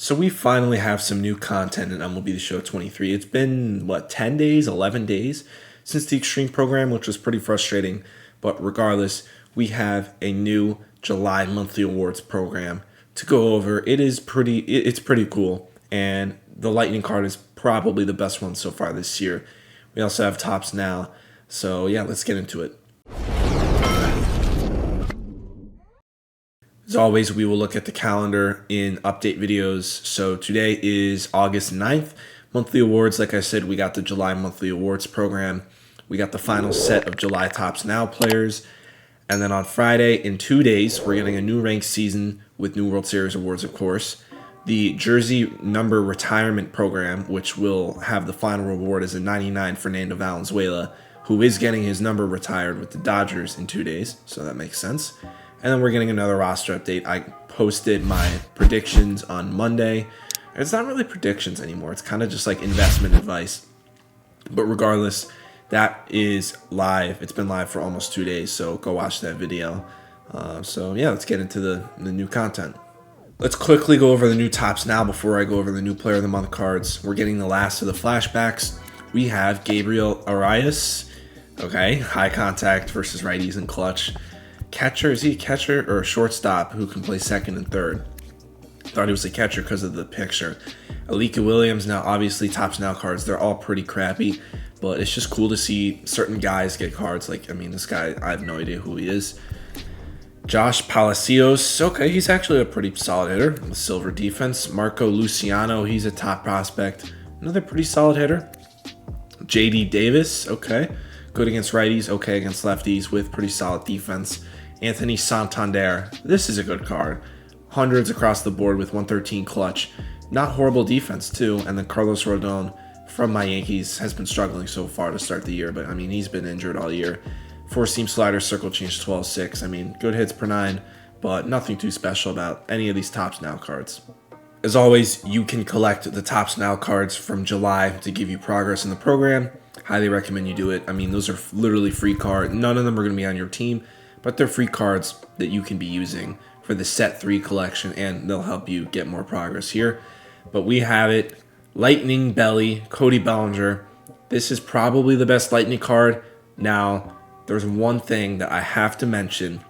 So we finally have some new content in MLB The Show 23. It's been, 10 days, 11 days since the Extreme program, which was pretty frustrating. But regardless, we have a new July monthly awards program to go over. It's pretty cool. And the Lightning card is probably the best one so far this year. We also have Tops Now. So yeah, let's get into it. As always, we will look at the calendar in update videos. So today is August 9th. Monthly awards, like I said, we got the July monthly awards program. We got the final set of July Tops Now players. And then on Friday, in 2 days, we're getting a new ranked season with new World Series awards, of course. The jersey number retirement program, which will have the final reward as a 99 Fernando Valenzuela, who is getting his number retired with the Dodgers in 2 days. So that makes sense. And then we're getting another roster update. I posted my predictions on Monday. It's not really predictions anymore. It's kind of just like investment advice. But regardless, that is live. It's been live for almost 2 days, so go watch that video. So yeah, let's get into the new content. Let's quickly go over the new Tops Now before I go over the new Player of the Month cards. We're getting the last of the flashbacks. We have Gabriel Arias. Okay, high contact versus righties and clutch. Catcher, is he a catcher or a shortstop who can play second and third? Thought he was a catcher because of the picture. Alika Williams, now obviously Tops Now cards, they're all pretty crappy, but it's just cool to see certain guys get cards. This guy, I have no idea who he is. Josh Palacios, okay, he's actually a pretty solid hitter with silver defense. Marco Luciano, he's a top prospect, another pretty solid hitter. JD Davis, okay, good against righties, okay against lefties with pretty solid defense. Anthony Santander, this is a good card. Hundreds across the board with 113 clutch. Not horrible defense too. And then Carlos Rodon from my Yankees has been struggling so far to start the year, but he's been injured all year. 4-seam slider, circle change 12-6. Good hits per 9, but nothing too special about any of these Tops Now cards. As always, you can collect the Tops Now cards from July to give you progress in the program. Highly recommend you do it. Those are literally free cards. None of them are going to be on your team, but they're free cards that you can be using for the Set 3 collection, and they'll help you get more progress here. But we have it. Lightning Belly, Cody Bellinger. This is probably the best Lightning card. Now, there's one thing that I have to mention.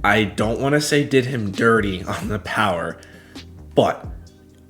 I don't want to say did him dirty on the power, but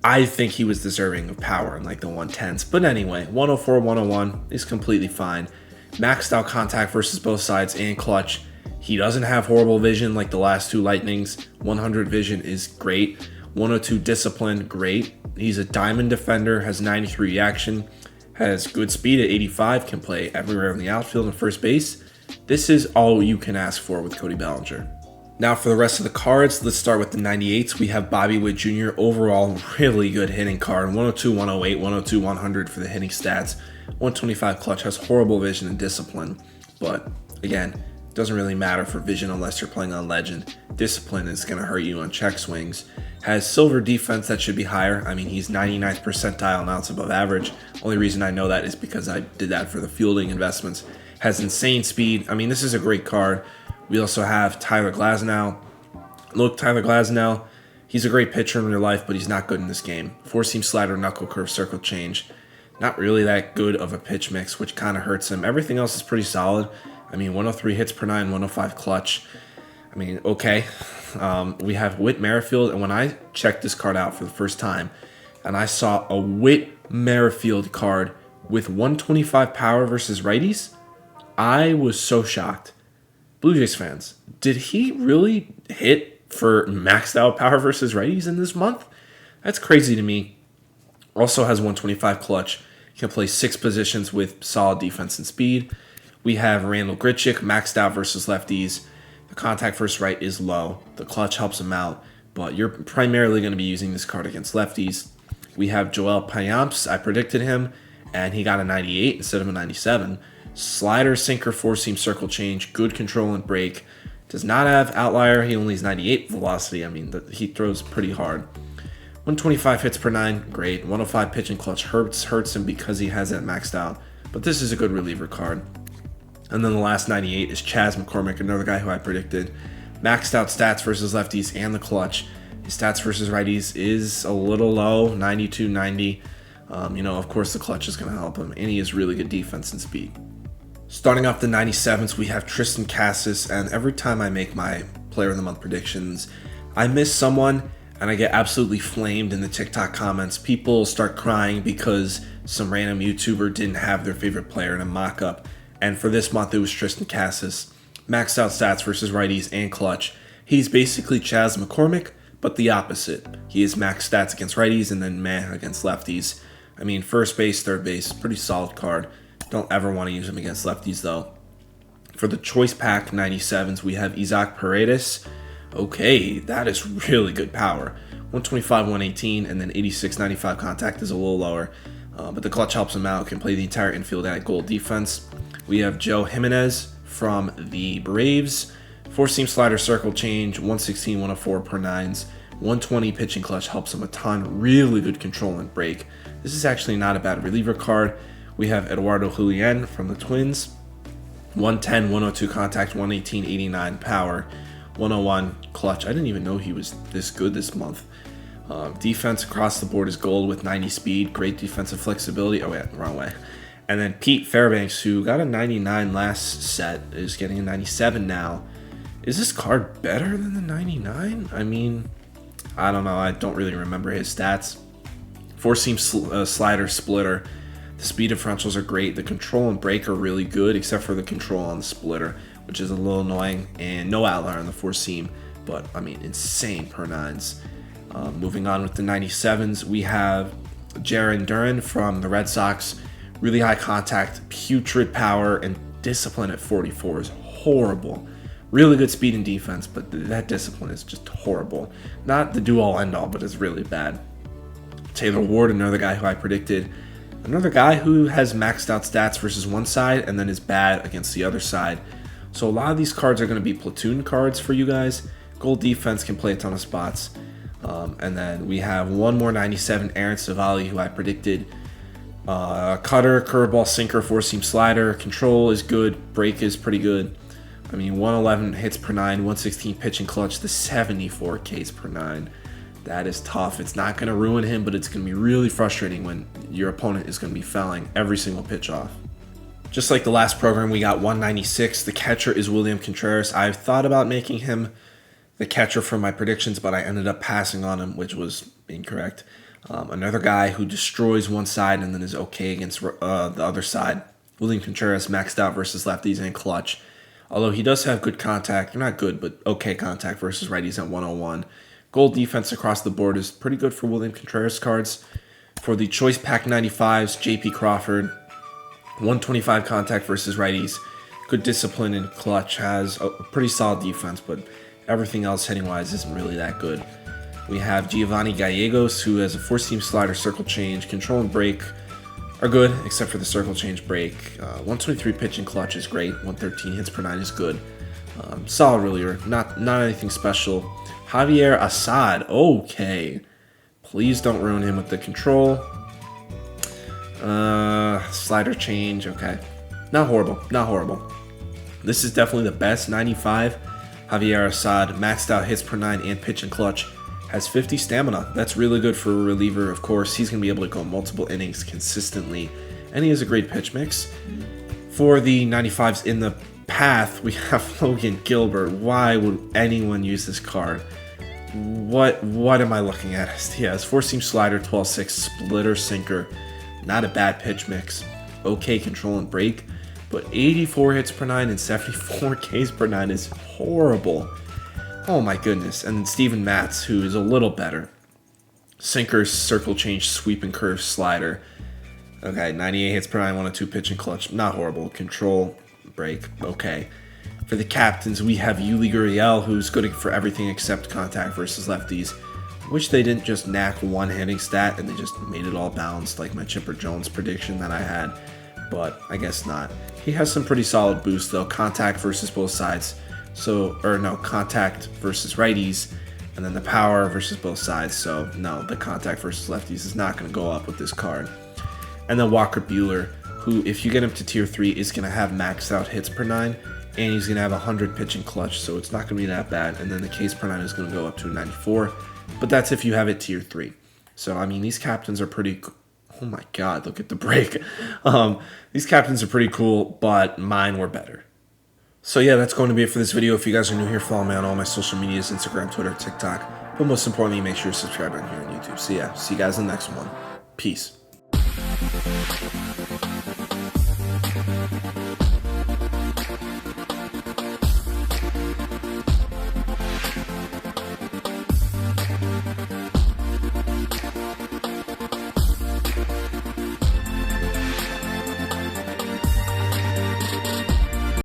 I think he was deserving of power in the 110s. But anyway, 104, 101 is completely fine. Maxed out contact versus both sides and clutch. He doesn't have horrible vision like the last two Lightnings. 100 vision is great. 102 discipline, great. He's a diamond defender, has 93 reaction, has good speed at 85, can play everywhere in the outfield and first base. This is all you can ask for with Cody Bellinger. Now for the rest of the cards, let's start with the 98s. We have Bobby Witt Jr. Overall, really good hitting card. 102, 108, 102, 100 for the hitting stats. 125 clutch, has horrible vision and discipline. But again, it doesn't really matter for vision unless you're playing on Legend. Discipline is going to hurt you on check swings. Has silver defense that should be higher. He's 99th percentile, now it's above average. Only reason I know that is because I did that for the fielding investments. Has insane speed. This is a great card. We also have Tyler Glasnow. Look, Tyler Glasnow, he's a great pitcher in real life, but he's not good in this game. 4-seam slider, knuckle curve, circle change. Not really that good of a pitch mix, which kind of hurts him. Everything else is pretty solid. 103 hits per 9, 105 clutch. Okay. We have Whit Merrifield, and when I checked this card out for the first time, and I saw a Whit Merrifield card with 125 power versus righties, I was so shocked. Blue Jays fans, did he really hit for maxed out power versus righties in this month? That's crazy to me. Also has 125 clutch. Can play 6 positions with solid defense and speed. We have Randall Grichuk, maxed out versus lefties. The contact versus right is low. The clutch helps him out, but you're primarily going to be using this card against lefties. We have Joel Payamps. I predicted him, and he got a 98 instead of a 97. Slider, sinker, 4-seam circle change, good control and break. Does not have outlier. He only has 98 velocity. He throws pretty hard. 125 hits per 9, great. 105 pitch and clutch hurts him because he has that maxed out. But this is a good reliever card. And then the last 98 is Chas McCormick, another guy who I predicted. Maxed out stats versus lefties and the clutch. His stats versus righties is a little low, 92, 90. Of course the clutch is going to help him, and he has really good defense and speed. Starting off the 97s, we have Tristan Cassis, and every time I make my Player of the Month predictions, I miss someone, and I get absolutely flamed in the TikTok comments. People start crying because some random YouTuber didn't have their favorite player in a mock-up, and for this month it was Tristan Cassis. Maxed out stats versus righties and clutch. He's basically Chaz McCormick, but the opposite. He is max stats against righties and then meh against lefties. I mean, first base, third base, pretty solid card. Don't ever want to use him against lefties though. For the Choice Pack 97s, we have Isaac Paredes. Okay, that is really good power. 125, 118, and then 86, 95 contact is a little lower. But the clutch helps him out, can play the entire infield at goal defense. We have Joe Jimenez from the Braves. 4-seam slider, circle change, 116, 104 per nines. 120 pitching clutch helps him a ton. Really good control and break. This is actually not a bad reliever card. We have Eduardo Julian from the Twins. 110, 102 contact, 118, 89 power. 101 clutch. I didn't even know he was this good this month. Defense across the board is gold with 90 speed. Great defensive flexibility. Oh, yeah, wrong way. And then Pete Fairbanks, who got a 99 last set, is getting a 97 now. Is this card better than the 99? I mean, I don't know. I don't really remember his stats. 4-seam slider, splitter. The speed differentials are great. The control and break are really good, except for the control on the splitter, which is a little annoying. And no outlier on the 4-seam, but I mean, insane per nines. Moving on with the 97s, we have Jarren Duran from the Red Sox. Really high contact, putrid power, and discipline at 44 is horrible. Really good speed and defense, but that discipline is just horrible. Not the do-all end-all, but it's really bad. Taylor Ward, another guy who I predicted. Another guy who has maxed out stats versus one side and then is bad against the other side. So a lot of these cards are going to be platoon cards for you guys. Gold defense can play a ton of spots. And then we have one more 97, Aaron Savali, who I predicted. Cutter, curveball, sinker, 4-seam slider. Control is good. Break is pretty good. I mean, 111 hits per 9, 116 pitching clutch, the 74 Ks per 9. That is tough. It's not going to ruin him, but it's going to be really frustrating when your opponent is going to be fouling every single pitch off. Just like the last program, we got 196. The catcher is William Contreras. I've thought about making him the catcher for my predictions, but I ended up passing on him, which was incorrect. Another guy who destroys one side and then is okay against the other side. William Contreras maxed out versus lefties and clutch. Although he does have good contact, not good, but okay contact versus righties at 101. Gold defense across the board is pretty good for William Contreras cards. For the Choice Pack 95s, JP Crawford, 125 contact versus righties. Good discipline and clutch, has a pretty solid defense, but everything else hitting-wise isn't really that good. We have Giovanni Gallegos, who has a 4-seam slider, circle change, control and break are good, except for the circle change break. 123 pitching clutch is great. 113 hits per 9 is good. Solid reliever, not anything special. Javier Assad, okay. Please don't ruin him with the control. Slider change, okay. Not horrible. This is definitely the best 95. Javier Assad, maxed out hits per 9 and pitch and clutch. Has 50 stamina. That's really good for a reliever, of course. He's going to be able to go multiple innings consistently. And he has a great pitch mix. For the 95s in the path, we have Logan Gilbert. Why would anyone use this card? What am I looking at? He has 4-seam slider, 12-6, splitter, sinker. Not a bad pitch mix. Okay control and break. But 84 hits per 9 and 74 Ks per 9 is horrible. Oh my goodness. And Steven Matz, who is a little better. Sinker, circle change, sweep and curve, slider. Okay, 98 hits per 9, 102 pitch and clutch. Not horrible. Control, break, okay. For the captains, we have Yuli Gurriel, who's good for everything except contact versus lefties. Which they didn't just knack one hitting stat and they just made it all balanced like my Chipper Jones prediction that I had. But I guess not. He has some pretty solid boosts though. Contact versus both sides. Contact versus righties, and then the power versus both sides. So no, the contact versus lefties is not going to go up with this card. And then Walker Buehler, who if you get him to tier 3 is going to have maxed out hits per 9, and he's going to have 100 pitching clutch, so it's not going to be that bad. And then the Ks per 9 is going to go up to 94. But that's if you have it tier 3. So, I mean, these captains are pretty oh my god, look at the break. These captains are pretty cool, but mine were better. So yeah, that's going to be it for this video. If you guys are new here, follow me on all my social medias, Instagram, Twitter, TikTok. But most importantly, make sure you're subscribed on here on YouTube. So yeah, see you guys in the next one. Peace.